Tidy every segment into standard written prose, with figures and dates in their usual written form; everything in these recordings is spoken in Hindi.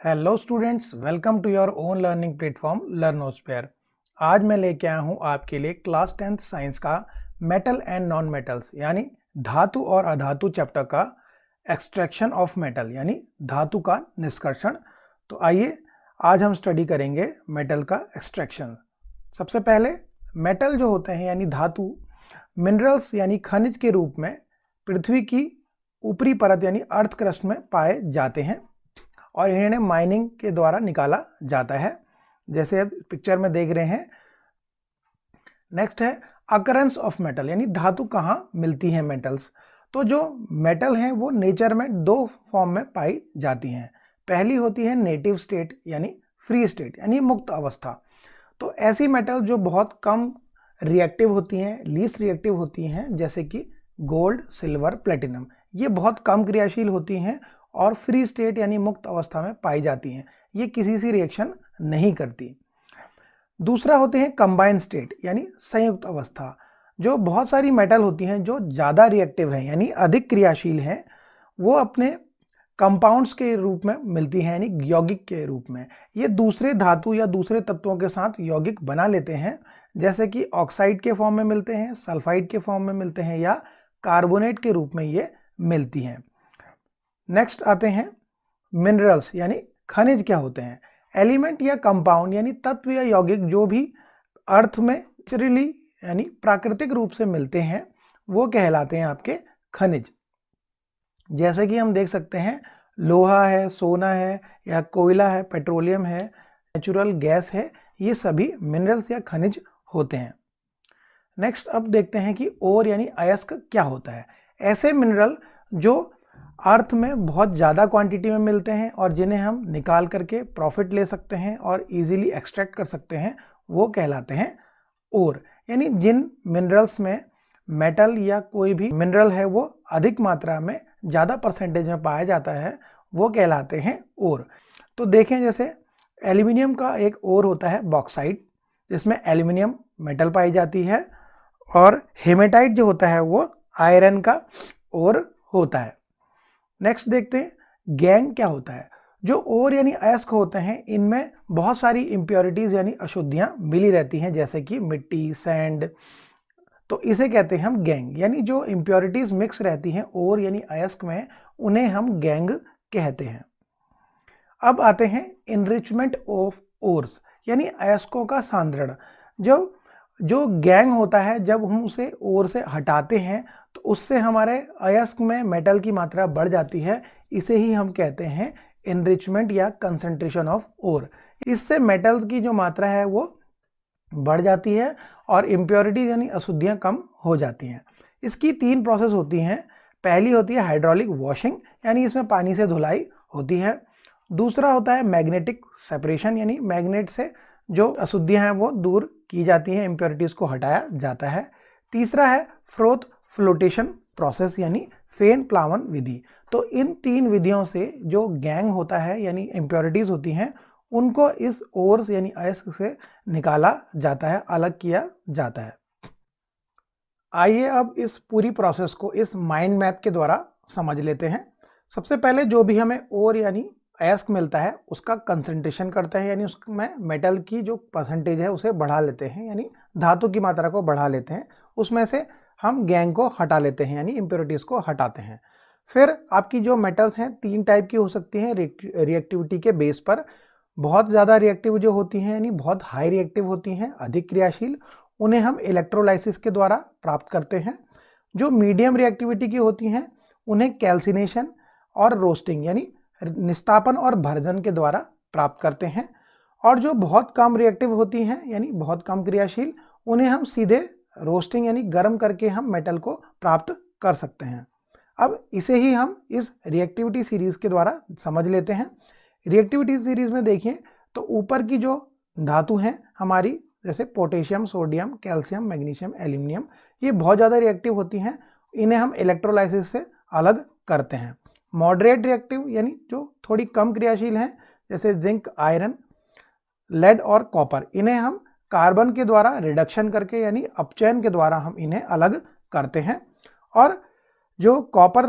Hello students, welcome to your own learning platform Learnosphere. आज मैं लेके आया हूँ आपके लिए क्लास 10th साइंस का मेटल एंड नॉन मेटल्स यानी धातु और अधातु चैप्टर का एक्सट्रैक्शन ऑफ मेटल यानी धातु का निष्कर्षण। तो आइए आज हम स्टडी करेंगे मेटल का एक्सट्रैक्शन। सबसे पहले मेटल जो होते हैं यानी धातु मिनरल्स यानी खनिज के रूप में पृथ्वी की ऊपरी परत यानी अर्थ क्रस्ट में पाए जाते हैं और इन्हें माइनिंग के द्वारा निकाला जाता है, जैसे अब पिक्चर में देख रहे हैं। नेक्स्ट है अकरेंस ऑफ मेटल यानी धातु कहाँ मिलती है मेटल्स। तो जो मेटल हैं वो नेचर में दो फॉर्म में पाई जाती हैं। पहली होती है नेटिव स्टेट यानी फ्री स्टेट यानी मुक्त अवस्था। तो ऐसी मेटल जो बहुत कम रिएक्टिव होती हैं, लीस्ट रिएक्टिव होती हैं, जैसे कि गोल्ड, सिल्वर, प्लेटिनम, ये बहुत कम क्रियाशील होती हैं और फ्री स्टेट यानी मुक्त अवस्था में पाई जाती हैं। ये किसी से रिएक्शन नहीं करती। दूसरा होते हैं कंबाइंड स्टेट यानी संयुक्त अवस्था। जो बहुत सारी मेटल होती हैं जो ज़्यादा रिएक्टिव हैं यानी अधिक क्रियाशील हैं, वो अपने कंपाउंड्स के रूप में मिलती हैं यानी यौगिक के रूप में। ये दूसरे धातु या दूसरे तत्वों के साथ यौगिक बना लेते हैं, जैसे कि ऑक्साइड के फॉर्म में मिलते हैं, सल्फाइड के फॉर्म में मिलते हैं या कार्बोनेट के रूप में ये मिलती हैं। नेक्स्ट आते हैं मिनरल्स यानी खनिज क्या होते हैं। एलिमेंट या कंपाउंड यानी तत्व या यौगिक जो भी अर्थ में नेचुरली यानी प्राकृतिक रूप से मिलते हैं वो कहलाते हैं आपके खनिज। जैसे कि हम देख सकते हैं लोहा है, सोना है या कोयला है, पेट्रोलियम है, नेचुरल गैस है, ये सभी मिनरल्स या खनिज होते हैं। नेक्स्ट अब देखते हैं कि ओर यानी अयस्क क्या होता है। ऐसे मिनरल जो अर्थ में बहुत ज़्यादा क्वांटिटी में मिलते हैं और जिन्हें हम निकाल करके प्रॉफिट ले सकते हैं और इजीली एक्सट्रैक्ट कर सकते हैं, वो कहलाते हैं ओर। यानी जिन मिनरल्स में मेटल या कोई भी मिनरल है वो अधिक मात्रा में ज़्यादा परसेंटेज में पाया जाता है, वो कहलाते हैं ओर। तो देखें जैसे एल्यूमिनियम का एक ओर होता है बॉक्साइट, जिसमें एल्यूमिनियम मेटल पाई जाती है, और हेमेटाइट जो होता है वो आयरन का ओर होता है। नेक्स्ट देखते हैं गैंग क्या होता है। जो ओर यानी अयस्क होते हैं इनमें बहुत सारी इम्प्योरिटीज़ यानी अशुद्धियाँ मिली रहती हैं, जैसे कि मिट्टी, सैंड, तो इसे कहते हैं हम गैंग। यानी जो इम्प्योरिटीज़ मिक्स रहती हैं ओर यानी अयस्क में, उन्हें हम गैंग कहते हैं। अब आते हैं इनरिचमेंट ऑफ ओर्स यानी अयस्कों का सांद्रण। जो गैंग होता है, जब हम उसे ओर से हटाते हैं तो उससे हमारे अयस्क में मेटल की मात्रा बढ़ जाती है। इसे ही हम कहते हैं इनरिचमेंट या कंसंट्रेशन ऑफ ओर। इससे मेटल्स की जो मात्रा है वो बढ़ जाती है और इम्प्योरिटीज यानी अशुद्धियाँ कम हो जाती हैं। इसकी 3 प्रोसेस होती हैं। पहली होती है हाइड्रोलिक वॉशिंग यानी इसमें पानी से धुलाई होती है। दूसरा होता है मैग्नेटिक सेपरेशन यानी मैग्नेट से जो अशुद्धियाँ हैं वो दूर की जाती हैं, इम्प्योरिटीज़ को हटाया जाता है। तीसरा है फ्रोथ फ्लोटेशन प्रोसेस यानी फेन प्लावन विधि। तो इन 3 विधियों से जो गैंग होता है यानी इम्प्योरिटीज़ होती हैं, उनको इस ओर्स यानी अयस्क से निकाला जाता है, अलग किया जाता है। आइए अब इस पूरी प्रोसेस को इस माइंड मैप के द्वारा समझ लेते हैं। सबसे पहले जो भी हमें ओर यानी अयस्क मिलता है उसका कंसंट्रेशन करते हैं, यानी उसमें मेटल की जो परसेंटेज है उसे बढ़ा लेते हैं, यानी धातु की मात्रा को बढ़ा लेते हैं। उसमें से हम गैंग को हटा लेते हैं यानी इम्प्योरिटीज़ को हटाते हैं। फिर आपकी जो मेटल्स हैं 3 टाइप की हो सकती हैं रिएक्टिविटी के बेस पर। बहुत ज़्यादा रिएक्टिव जो होती हैं यानी बहुत हाई रिएक्टिव होती हैं, अधिक क्रियाशील, उन्हें हम इलेक्ट्रोलाइसिस के द्वारा प्राप्त करते हैं। जो मीडियम रिएक्टिविटी की होती हैं उन्हें कैल्सिनेशन और रोस्टिंग यानी निस्तापन और भर्जन के द्वारा प्राप्त करते हैं। और जो बहुत कम रिएक्टिव होती हैं यानी बहुत कम क्रियाशील, उन्हें हम सीधे रोस्टिंग यानी गर्म करके हम मेटल को प्राप्त कर सकते हैं। अब इसे ही हम इस रिएक्टिविटी सीरीज के द्वारा समझ लेते हैं। रिएक्टिविटी सीरीज में देखिए तो ऊपर की जो धातु हैं हमारी, जैसे potassium, sodium, calcium, magnesium, aluminium, ये बहुत ज़्यादा रिएक्टिव होती हैं। इन्हें हम इलेक्ट्रोलाइसिस से अलग करते हैं। मॉडरेट रिएक्टिव यानी जो थोड़ी कम क्रियाशील हैं, जैसे जिंक, आयरन, लेड और कॉपर, इन्हें हम कार्बन के द्वारा रिडक्शन करके यानी अपचयन के द्वारा हम इन्हें अलग करते हैं। और जो कॉपर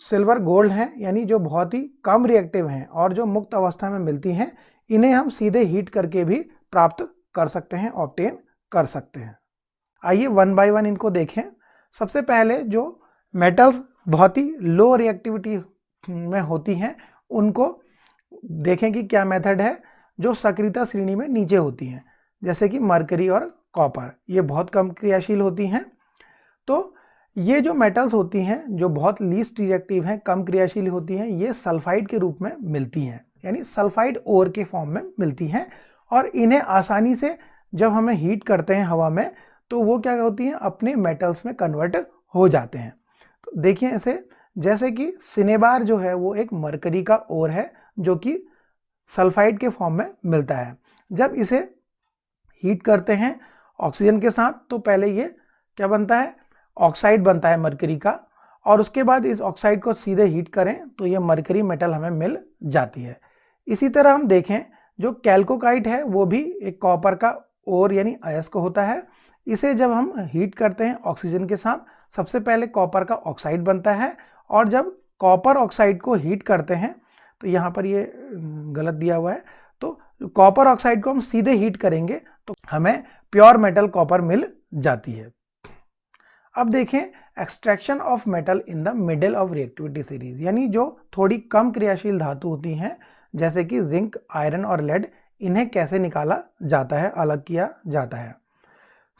सिल्वर गोल्ड हैं, यानी जो बहुत ही कम रिएक्टिव हैं और जो मुक्त अवस्था में मिलती हैं, इन्हें हम सीधे हीट करके भी प्राप्त कर सकते हैं, ऑब्टेन कर सकते हैं। आइए वन बाय वन इनको देखें। सबसे पहले जो मेटल बहुत ही लो रिएक्टिविटी में होती हैं, उनको देखें कि क्या मेथड है। जो सक्रियता श्रेणी में नीचे होती हैं, जैसे कि मरकरी और कॉपर, ये बहुत कम क्रियाशील होती हैं। तो ये जो मेटल्स होती हैं जो बहुत लीस्ट रिएक्टिव हैं, कम क्रियाशील होती हैं, ये सल्फाइड के रूप में मिलती हैं, यानी सल्फाइड ओर के फॉर्म में मिलती हैं। और इन्हें आसानी से जब हमें हीट करते हैं हवा में, तो वो क्या होती हैं, अपने मेटल्स में कन्वर्ट हो जाते हैं। तो देखिए इसे, जैसे कि सिनेबार जो है वो एक मरकरी का ओर है जो कि सल्फाइड के फॉर्म में मिलता है। जब इसे हीट करते हैं ऑक्सीजन के साथ, तो पहले ये क्या बनता है, ऑक्साइड बनता है मरकरी का, और उसके बाद इस ऑक्साइड को सीधे हीट करें तो ये मरकरी मेटल हमें मिल जाती है। इसी तरह हम देखें, जो कैल्कोकाइट है वो भी एक कॉपर का ओर यानी अयस्क होता है। इसे जब हम हीट करते हैं ऑक्सीजन के साथ, सबसे पहले कॉपर का ऑक्साइड बनता है, और जब कॉपर ऑक्साइड को हीट करते हैं, तो यहाँ पर ये गलत दिया हुआ है, तो कॉपर ऑक्साइड को हम सीधे हीट करेंगे तो हमें प्योर मेटल कॉपर मिल जाती है। अब देखें extraction of metal in the middle of reactivity series, यानी जो थोड़ी कम क्रियाशील धातु होती हैं जैसे कि जिंक, आयरन और लेड, इन्हें कैसे निकाला जाता है, अलग किया जाता है।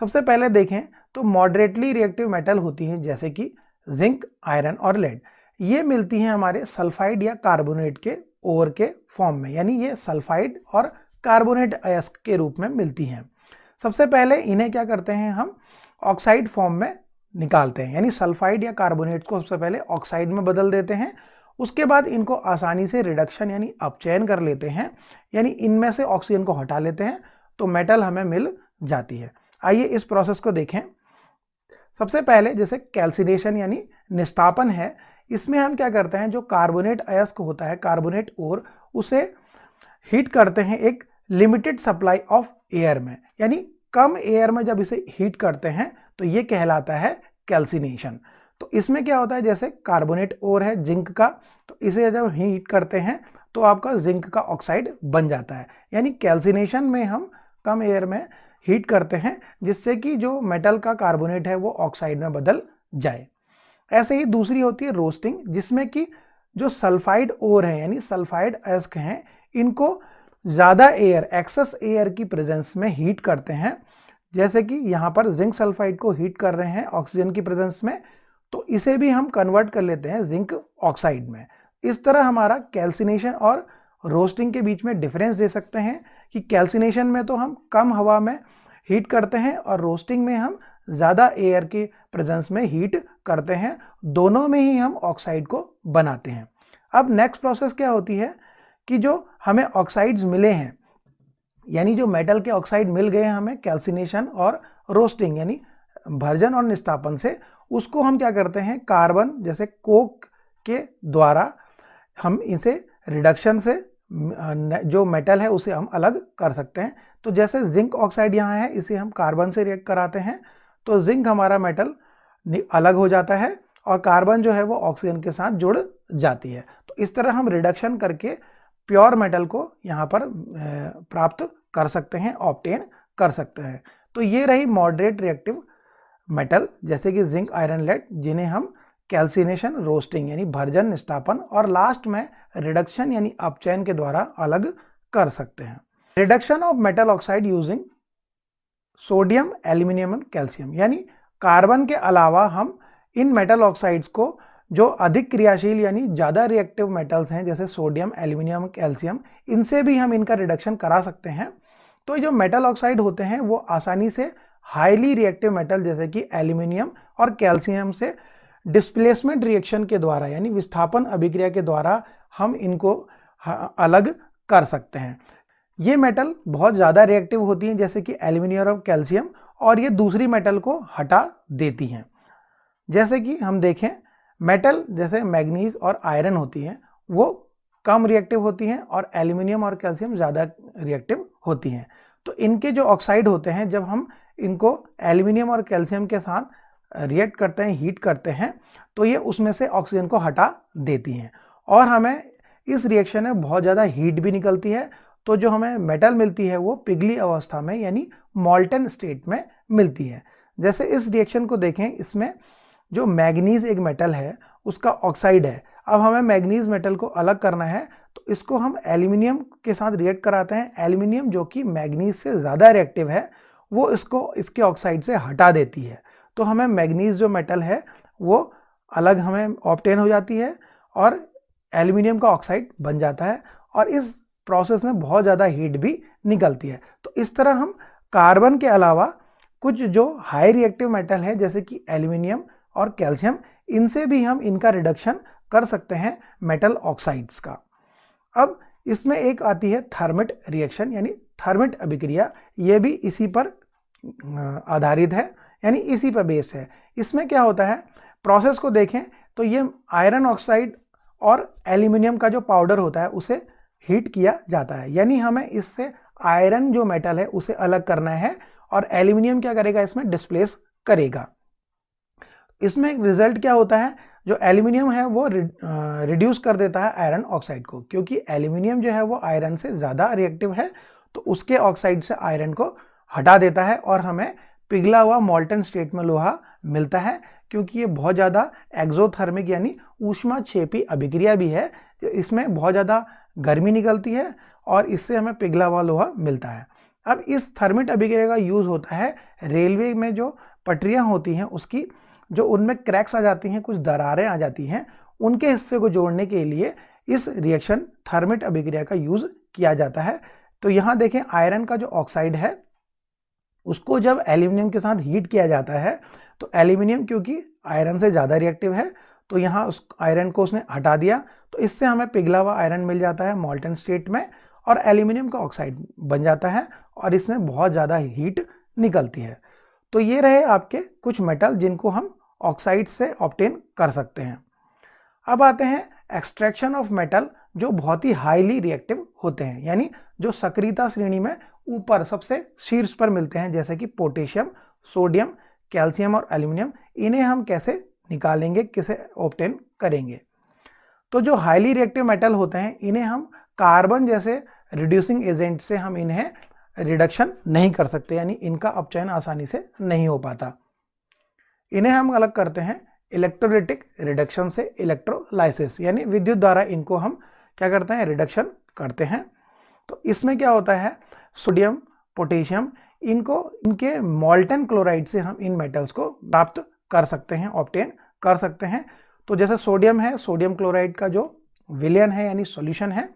सबसे पहले देखें तो मॉडरेटली रिएक्टिव मेटल होती हैं जैसे कि जिंक, आयरन और लेड। ये मिलती हैं हमारे सल्फाइड या कार्बोनेट के ओर के फॉर्म में, यानी ये सल्फाइड और कार्बोनेट अयस्क के रूप में मिलती हैं। सबसे पहले इन्हें क्या करते हैं, हम ऑक्साइड फॉर्म में निकालते हैं, यानी सल्फाइड या कार्बोनेट को सबसे पहले ऑक्साइड में बदल देते हैं। उसके बाद इनको आसानी से रिडक्शन यानी अपचयन कर लेते हैं, यानी इनमें से ऑक्सीजन को हटा लेते हैं, तो मेटल हमें मिल जाती है। आइए इस प्रोसेस को देखें। सबसे पहले जैसे कैल्सिनेशन यानी निस्तापन है, इसमें हम क्या करते हैं, जो कार्बोनेट अयस्क होता है, कार्बोनेट ओर, उसे हीट करते हैं एक लिमिटेड सप्लाई ऑफ एयर में, यानी कम एयर में जब इसे हीट करते हैं तो ये कहलाता है कैल्सिनेशन। तो इसमें क्या होता है, जैसे कार्बोनेट ओर है जिंक का, तो इसे जब हीट करते हैं तो आपका जिंक का ऑक्साइड बन जाता है, यानी कैल्सिनेशन में हम कम एयर में हीट करते हैं जिससे कि जो मेटल का कार्बोनेट है वो ऑक्साइड में बदल जाए। ऐसे ही दूसरी होती है रोस्टिंग, जिसमें कि जो सल्फाइड ओर है यानी सल्फाइड अयस्क हैं, इनको ज़्यादा एयर, एक्सेस एयर की प्रेजेंस में हीट करते हैं। जैसे कि यहाँ पर जिंक सल्फाइड को हीट कर रहे हैं ऑक्सीजन की प्रेजेंस में, तो इसे भी हम कन्वर्ट कर लेते हैं जिंक ऑक्साइड में। इस तरह हमारा कैल्सिनेशन और रोस्टिंग के बीच में डिफरेंस दे सकते हैं कि कैल्सिनेशन में तो हम कम हवा में हीट करते हैं और रोस्टिंग में हम ज़्यादा एयर के प्रेजेंस में हीट करते हैं। दोनों में ही हम ऑक्साइड को बनाते हैं। अब नेक्स्ट प्रोसेस क्या होती है कि जो हमें ऑक्साइड्स मिले हैं, यानी जो मेटल के ऑक्साइड मिल गए हैं हमें कैल्सिनेशन और रोस्टिंग यानी भर्जन और निस्तापन से, उसको हम क्या करते हैं, कार्बन जैसे कोक के द्वारा हम इसे रिडक्शन से जो मेटल है उसे हम अलग कर सकते हैं। तो जैसे जिंक ऑक्साइड यहाँ है, इसे हम कार्बन से रिएक्ट कराते हैं तो जिंक हमारा मेटल अलग हो जाता है और कार्बन जो है वो ऑक्सीजन के साथ जुड़ जाती है। तो इस तरह हम रिडक्शन करके प्योर मेटल को यहाँ पर प्राप्त कर सकते हैं, ऑब्टेन कर सकते हैं। तो ये रही मॉडरेट रिएक्टिव मेटल जैसे कि जिंक, आयरन, लेड, जिन्हें हम कैल्सिनेशन, रोस्टिंग यानी भर्जन, निस्तापन और लास्ट में रिडक्शन यानी अपचयन के द्वारा अलग कर सकते हैं। Reduction of metal oxide using sodium, aluminium and calcium, यानी कार्बन के अलावा हम इन मेटल ऑक्साइड्स को जो अधिक क्रियाशील यानी ज़्यादा रिएक्टिव मेटल्स हैं जैसे सोडियम, एल्यूमिनियम, कैल्शियम, इनसे भी हम इनका रिडक्शन करा सकते हैं। तो जो मेटल ऑक्साइड होते हैं वो आसानी से हाईली रिएक्टिव मेटल जैसे कि एल्यूमिनियम और कैल्शियम से डिस्प्लेसमेंट रिएक्शन के द्वारा यानी विस्थापन अभिक्रिया के द्वारा हम इनको अलग कर सकते हैं। ये मेटल बहुत ज़्यादा रिएक्टिव होती हैं जैसे कि एल्यूमिनियम और कैल्शियम, और ये दूसरी मेटल को हटा देती हैं। जैसे कि हम देखें, मेटल जैसे मैग्नीज और आयरन होती हैं वो कम रिएक्टिव होती हैं और एल्यूमिनियम और कैल्शियम ज़्यादा रिएक्टिव होती हैं। तो इनके जो ऑक्साइड होते हैं, जब हम इनको एल्यूमिनियम और कैल्शियम के साथ रिएक्ट करते हैं, हीट करते हैं, तो ये उसमें से ऑक्सीजन को हटा देती हैं और हमें इस रिएक्शन में बहुत ज़्यादा हीट भी निकलती है। तो जो हमें मेटल मिलती है वो पिघली अवस्था में यानी मॉल्टन स्टेट में मिलती है। जैसे इस रिएक्शन को देखें, इसमें जो मैग्नीज एक मेटल है उसका ऑक्साइड है। अब हमें मैग्नीज मेटल को अलग करना है तो इसको हम एल्यूमिनियम के साथ रिएक्ट कराते हैं। एल्यूमिनियम जो कि मैग्नीज से ज़्यादा रिएक्टिव है वो इसको इसके ऑक्साइड से हटा देती है। तो हमें मैग्नीज जो मेटल है वो अलग हमें ऑब्टेन हो जाती है और एल्यूमिनियम का ऑक्साइड बन जाता है और इस प्रोसेस में बहुत ज़्यादा हीट भी निकलती है। तो इस तरह हम कार्बन के अलावा कुछ जो हाई रिएक्टिव मेटल है जैसे कि एल्यूमिनियम और कैल्शियम, इनसे भी हम इनका रिडक्शन कर सकते हैं मेटल ऑक्साइड्स का। अब इसमें एक आती है थर्मिट रिएक्शन यानी थर्मिट अभिक्रिया, ये भी इसी पर आधारित है यानी इसी पर बेस है। इसमें क्या होता है, प्रोसेस को देखें तो ये आयरन ऑक्साइड और एल्यूमिनियम का जो पाउडर होता है उसे हीट किया जाता है, यानी हमें इससे आयरन जो मेटल है उसे अलग करना है और एल्यूमिनियम क्या करेगा, इसमें डिस्प्लेस करेगा। इसमें रिजल्ट क्या होता है, जो एल्यूमिनियम है वो रिड्यूस कर देता है आयरन ऑक्साइड को, क्योंकि एल्यूमिनियम जो है वो आयरन से ज़्यादा रिएक्टिव है तो उसके ऑक्साइड से आयरन को हटा देता है और हमें पिघला हुआ मॉल्टन स्टेट में लोहा मिलता है। क्योंकि ये बहुत ज़्यादा एक्सोथर्मिक यानी ऊष्माक्षेपी अभिक्रिया भी है, इसमें बहुत ज़्यादा गर्मी निकलती है और इससे हमें पिघला हुआ लोहा मिलता है। अब इस थर्मिट अभिक्रिया का यूज़ होता है रेलवे में, जो पटरियाँ होती हैं उसकी जो उनमें क्रैक्स आ जाती हैं, कुछ दरारें आ जाती हैं, उनके हिस्से को जोड़ने के लिए इस रिएक्शन थर्मिट अभिक्रिया का यूज़ किया जाता है। तो यहाँ देखें, आयरन का जो ऑक्साइड है उसको जब एल्यूमिनियम के साथ हीट किया जाता है तो एल्यूमिनियम क्योंकि आयरन से ज़्यादा रिएक्टिव है तो यहाँ उस आयरन को उसने हटा दिया, तो इससे हमें पिघला हुआ आयरन मिल जाता है मॉल्टन स्टेट में और एल्यूमिनियम का ऑक्साइड बन जाता है और इसमें बहुत ज़्यादा हीट निकलती है। तो ये रहे आपके कुछ मेटल जिनको हम ऑक्साइड से ऑब्टेन कर सकते हैं। अब आते हैं एक्सट्रैक्शन ऑफ मेटल जो बहुत ही हाईली रिएक्टिव होते हैं, यानी जो सक्रियता श्रेणी में ऊपर सबसे शीर्ष पर मिलते हैं, जैसे कि पोटेशियम, सोडियम, कैल्शियम और एल्यूमिनियम। इन्हें हम कैसे निकालेंगे, किसे ऑब्टेन करेंगे? तो जो हाईली रिएक्टिव मेटल होते हैं इन्हें हम कार्बन जैसे रिड्यूसिंग एजेंट से हम इन्हें रिडक्शन नहीं कर सकते, यानी इनका अपचयन आसानी से नहीं हो पाता। इन्हें हम अलग करते हैं इलेक्ट्रोलिटिक रिडक्शन से, इलेक्ट्रोलाइसिस यानी विद्युत द्वारा इनको हम क्या करते हैं, रिडक्शन करते हैं। तो इसमें क्या होता है, सोडियम, पोटेशियम, इनको इनके मॉल्टन क्लोराइड से हम इन मेटल्स को प्राप्त कर सकते हैं, ऑब्टेन कर सकते हैं। तो जैसे सोडियम है, सोडियम क्लोराइड का जो विलयन है यानी सॉल्यूशन है,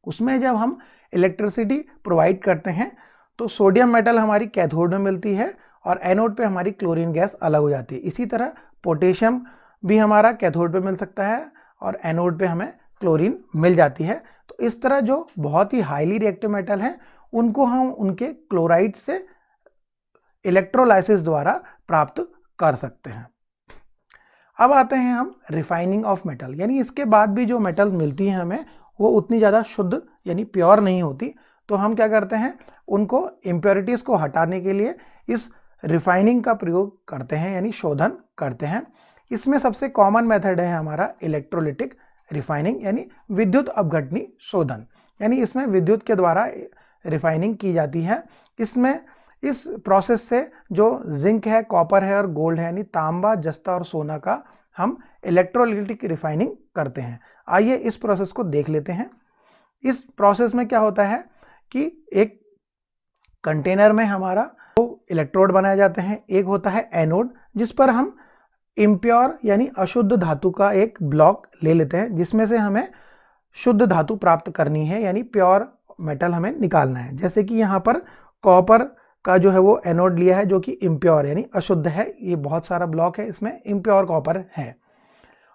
उसमें जब हम इलेक्ट्रिसिटी प्रोवाइड करते हैं तो सोडियम मेटल हमारी कैथोड में मिलती है और एनोड पे हमारी क्लोरीन गैस अलग हो जाती है। इसी तरह पोटेशियम भी हमारा कैथोड पे मिल सकता है और एनोड पे हमें क्लोरीन मिल जाती है। तो इस तरह जो बहुत ही हाईली रिएक्टिव मेटल हैं उनको हम उनके क्लोराइड से इलेक्ट्रोलाइसिस द्वारा प्राप्त कर सकते हैं। अब आते हैं हम रिफाइनिंग ऑफ मेटल, यानी इसके बाद भी जो मेटल मिलती हैं हमें वो उतनी ज़्यादा शुद्ध यानी प्योर नहीं होती। तो हम क्या करते हैं, उनको इम्प्योरिटीज़ को हटाने के लिए इस रिफाइनिंग का प्रयोग करते हैं यानी शोधन करते हैं। इसमें सबसे कॉमन मेथड है हमारा इलेक्ट्रोलिटिक रिफाइनिंग यानी विद्युत अपघटनी शोधन, यानी इसमें विद्युत के द्वारा रिफाइनिंग की जाती है। इसमें इस प्रोसेस से जो जिंक है, कॉपर है और गोल्ड है यानी तांबा, जस्ता और सोना का हम इलेक्ट्रोलिटिक रिफाइनिंग करते हैं। आइए इस प्रोसेस को देख लेते हैं। इस प्रोसेस में क्या होता है कि एक कंटेनर में हमारा दो इलेक्ट्रोड बनाए जाते हैं। एक होता है एनोड जिस पर हम इम्प्योर यानी अशुद्ध धातु का एक ब्लॉक ले लेते हैं, जिसमें से हमें शुद्ध धातु प्राप्त करनी है यानी प्योर मेटल हमें निकालना है। जैसे कि यहाँ पर कॉपर का जो है वो एनोड लिया है जो कि इम्प्योर यानी अशुद्ध है। ये बहुत सारा ब्लॉक है, इसमें इम्प्योर कॉपर है।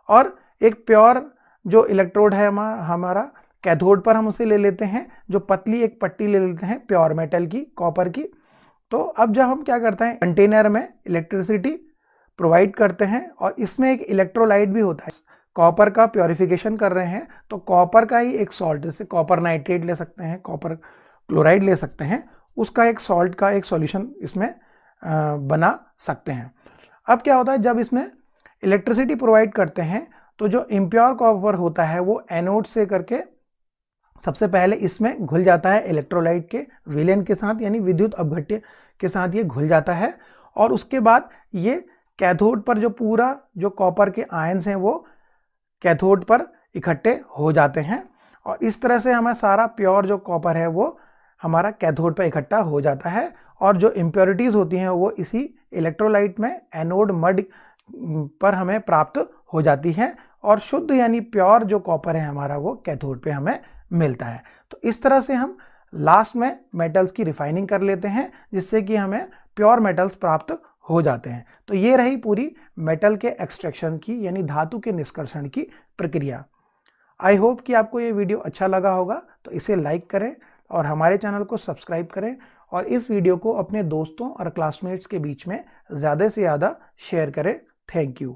और एक प्योर जो इलेक्ट्रोड है हमारा कैथोड पर हम उसे ले लेते हैं, जो पतली एक पट्टी ले लेते हैं प्योर मेटल की, कॉपर की। तो अब जब हम क्या करते हैं, कंटेनर में इलेक्ट्रिसिटी प्रोवाइड करते हैं और इसमें एक इलेक्ट्रोलाइट भी होता है। कॉपर का प्योरिफिकेशन कर रहे हैं तो कॉपर का ही एक सॉल्ट, जैसे कॉपर नाइट्रेट ले सकते हैं, कॉपर क्लोराइड ले सकते हैं, उसका एक सॉल्ट का एक सॉल्यूशन इसमें बना सकते हैं। अब क्या होता है, जब इसमें इलेक्ट्रिसिटी प्रोवाइड करते हैं तो जो इम्प्योर कॉपर होता है वो एनोड से करके सबसे पहले इसमें घुल जाता है इलेक्ट्रोलाइट के विलयन के साथ, यानी विद्युत अपघट्य के साथ ये घुल जाता है। और उसके बाद ये कैथोड पर जो पूरा जो कॉपर के आयंस हैं वो कैथोड पर इकट्ठे हो जाते हैं और इस तरह से हमें सारा प्योर जो कॉपर है वो हमारा कैथोड पर इकट्ठा हो जाता है और जो इम्प्योरिटीज़ होती हैं वो इसी इलेक्ट्रोलाइट में एनोड मड पर हमें प्राप्त हो जाती हैं और शुद्ध यानी प्योर जो कॉपर है हमारा वो कैथोड पे हमें मिलता है। तो इस तरह से हम लास्ट में मेटल्स की रिफाइनिंग कर लेते हैं जिससे कि हमें प्योर मेटल्स प्राप्त हो जाते हैं। तो ये रही पूरी मेटल के एक्सट्रैक्शन की यानी धातु के निष्कर्षण की प्रक्रिया। आई होप कि आपको ये वीडियो अच्छा लगा होगा, तो इसे लाइक करें और हमारे चैनल को सब्सक्राइब करें और इस वीडियो को अपने दोस्तों और क्लासमेट्स के बीच में ज़्यादा से ज़्यादा शेयर करें। Thank you.